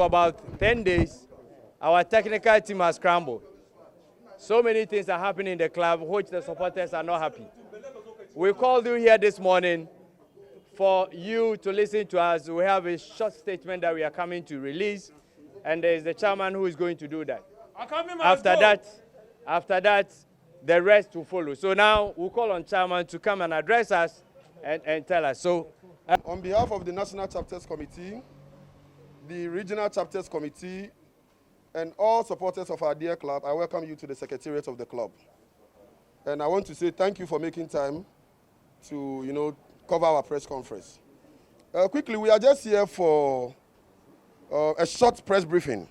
about 10 days, our technical team has scrambled. So many things are happening in the club which the supporters are not happy. We called you here this morning for you to listen to us. We have a short statement that we are coming to release, and there is the chairman who is going to do that. After that, the rest will follow. So now we'll call on chairman to come and address us and tell us. So, on behalf of the National Chapters Committee, the Regional Chapters Committee, and all supporters of our dear club, I welcome you to the Secretariat of the club. And I want to say thank you for making time to, cover our press conference. Quickly, we are just here for a short press briefing.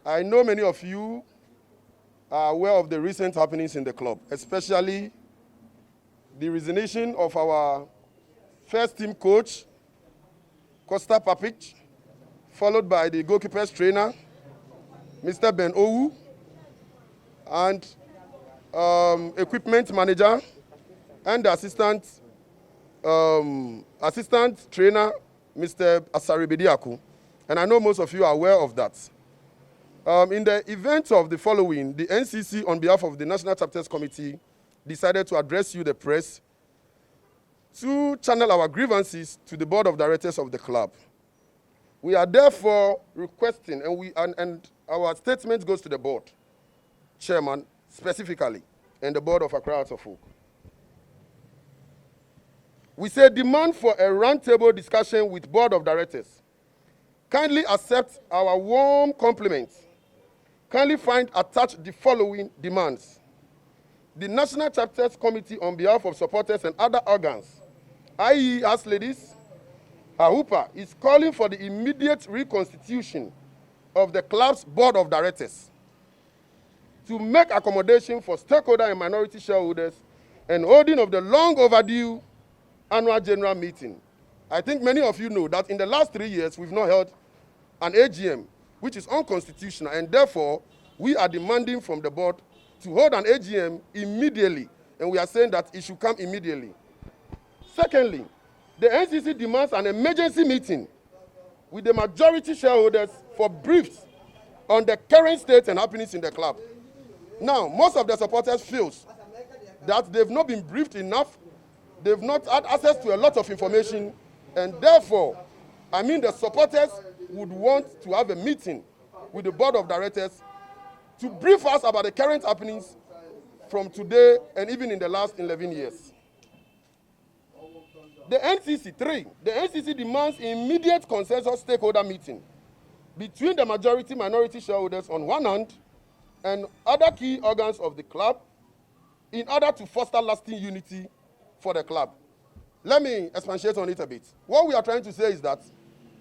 I know many of you are aware of the recent happenings in the club, especially the resignation of our first team coach, Costa Papic, followed by the goalkeepers trainer, Mr. Ben Owu, and equipment manager and the assistant trainer, Mr. Asari Bediaku. And I know most of you are aware of that. In the event of the following, the NCC, on behalf of the National Chapters Committee, decided to address you, the press, to channel our grievances to the board of directors of the club. We are therefore requesting, and our statement goes to the board, chairman specifically, and the board of Accra Hearts of Oak. We say demand for a roundtable discussion with board of directors. Kindly accept our warm compliments. Kindly find attached the following demands. The National Chapters Committee, on behalf of supporters and other organs, i.e. House Ladies, AHUPA, is calling for the immediate reconstitution of the club's board of directors to make accommodation for stakeholder and minority shareholders and holding of the long overdue annual general meeting. I think many of you know that in the last 3 years, we've not held an AGM, which is unconstitutional, and therefore, we are demanding from the board to hold an AGM immediately, and we are saying that it should come immediately. Secondly, the NCC demands an emergency meeting with the majority shareholders for briefs on the current state and happenings in the club. Now, most of the supporters feel that they've not been briefed enough, they've not had access to a lot of information, and therefore, the supporters would want to have a meeting with the board of directors to brief us about the current happenings from today and even in the last 11 years. The NCC demands immediate consensus stakeholder meeting between the majority minority shareholders on one hand and other key organs of the club in order to foster lasting unity for the club. Let me expatiate on it a bit. What we are trying to say is that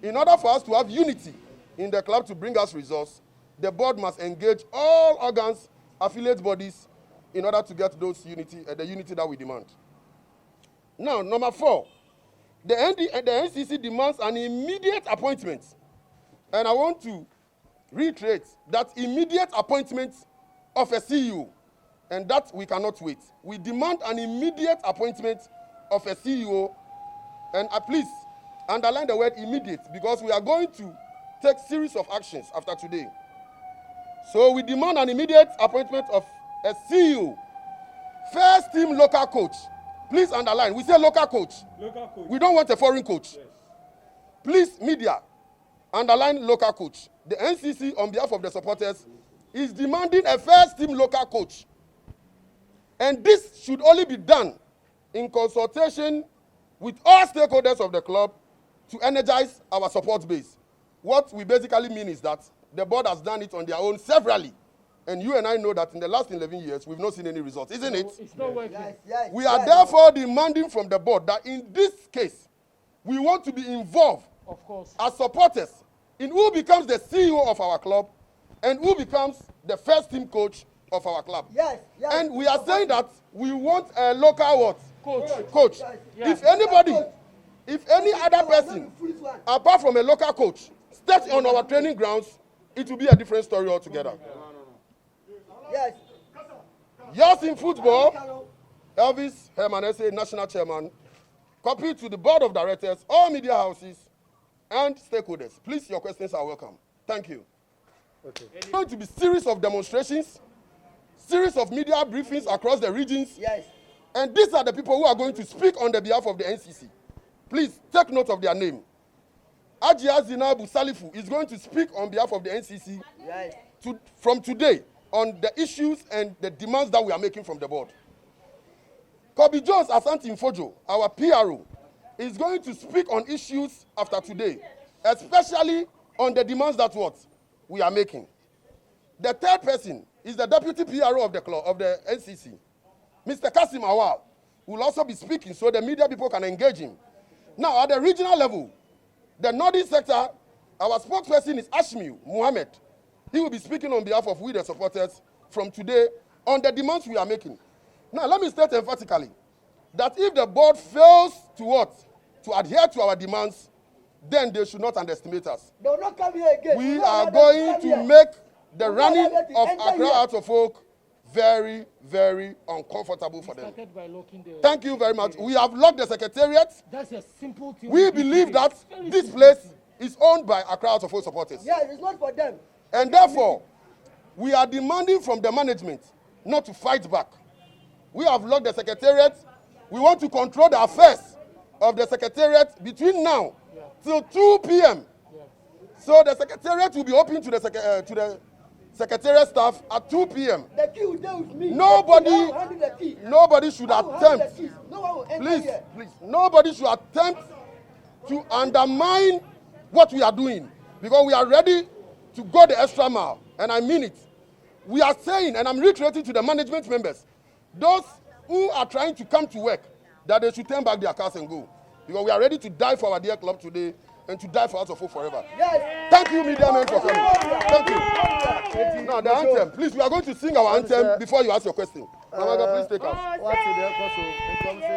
in order for us to have unity in the club to bring us results, the board must engage all organs, affiliate bodies, in order to get those the unity that we demand. Now, number 4, the NCC demands an immediate appointment. And I want to reiterate that immediate appointment of a CEO, and that we cannot wait. We demand an immediate appointment of a CEO, and please underline the word immediate, because we are going to take series of actions after today. So we demand an immediate appointment of a CEO, first team local coach. Please underline, we say local coach. Local coach. We don't want a foreign coach. Yes. Please, media, underline local coach. The NCC, on behalf of the supporters, is demanding a first team local coach. And this should only be done in consultation with all stakeholders of the club to energize our support base. What we basically mean is that the board has done it on their own severally. And you and I know that in the last 11 years, we've not seen any results, isn't it? It's not working. Yes, We are therefore demanding from the board that in this case, we want to be involved Of course. as supporters in who becomes the CEO of our club and who becomes the first team coach of our club. Yes. And we are saying that we want a local what? Coach. Yeah. If anybody, if any other person, apart from a local coach, steps on our training grounds, it will be a different story altogether. Yes. Yours in football, Elvis Hermanese, national chairman, copied to the board of directors, all media houses, and stakeholders. Please, your questions are welcome. Thank you. Okay. There's going to be series of demonstrations, series of media briefings across the regions. Yes. And these are the people who are going to speak on the behalf of the NCC. Please take note of their name. Ajia Zinabu Salifu is going to speak on behalf of the NCC Yes. from today on the issues and the demands that we are making from the board. Kobe Jones Asante Infojo, our PRO, is going to speak on issues after today, especially on the demands that we are making. The third person is the deputy PRO of the club, of the NCC. Mr. Kasim Awal will also be speaking so the media people can engage him. Now, at the regional level, the northern sector, our spokesperson is Ashmi Muhammad. He will be speaking on behalf of we the supporters from today on the demands we are making. Now, let me state emphatically that if the board fails to adhere to our demands, then they should not underestimate us. They will not come here again. We are going to make the running of Accra Hearts of Oak very, very uncomfortable for them. Thank you very much. We have locked the secretariat. That's a simple thing. We believe that this place is owned by Accra Hearts of Oak supporters. Yes, it's not for them. And therefore, we are demanding from the management not to fight back. We have locked the secretariat. We want to control the affairs of the secretariat between now till 2 p.m. So the secretariat will be open to the secretariat staff at 2 p.m. The key will deal with me. Nobody should attempt. Please, nobody should attempt to undermine what we are doing, because we are ready to go the extra mile, and I mean it. We are saying, and I'm reiterating to the management members, those who are trying to come to work, that they should turn back their cars and go, because we are ready to die for our dear club today and to die for Hearts of Oak forever. Yes. Thank you, media men, for coming. Thank you. Now, the anthem. Please, we are going to sing our anthem before you ask your question. Namaga, please take us. Thank you.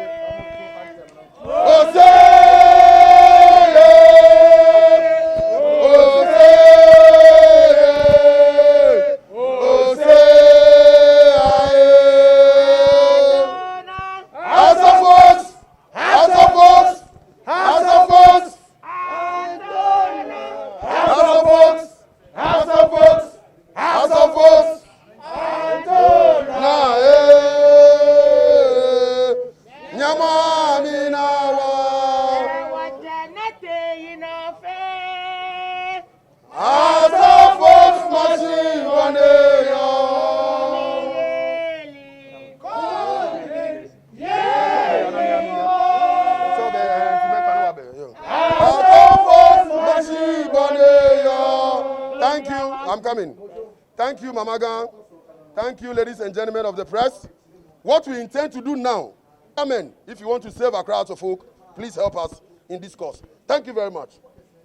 I'm coming. Thank you, Mamaga. Thank you, ladies and gentlemen of the press. What we intend to do now, amen, if you want to save Accra Hearts of Oak, please help us in this cause. Thank you very much.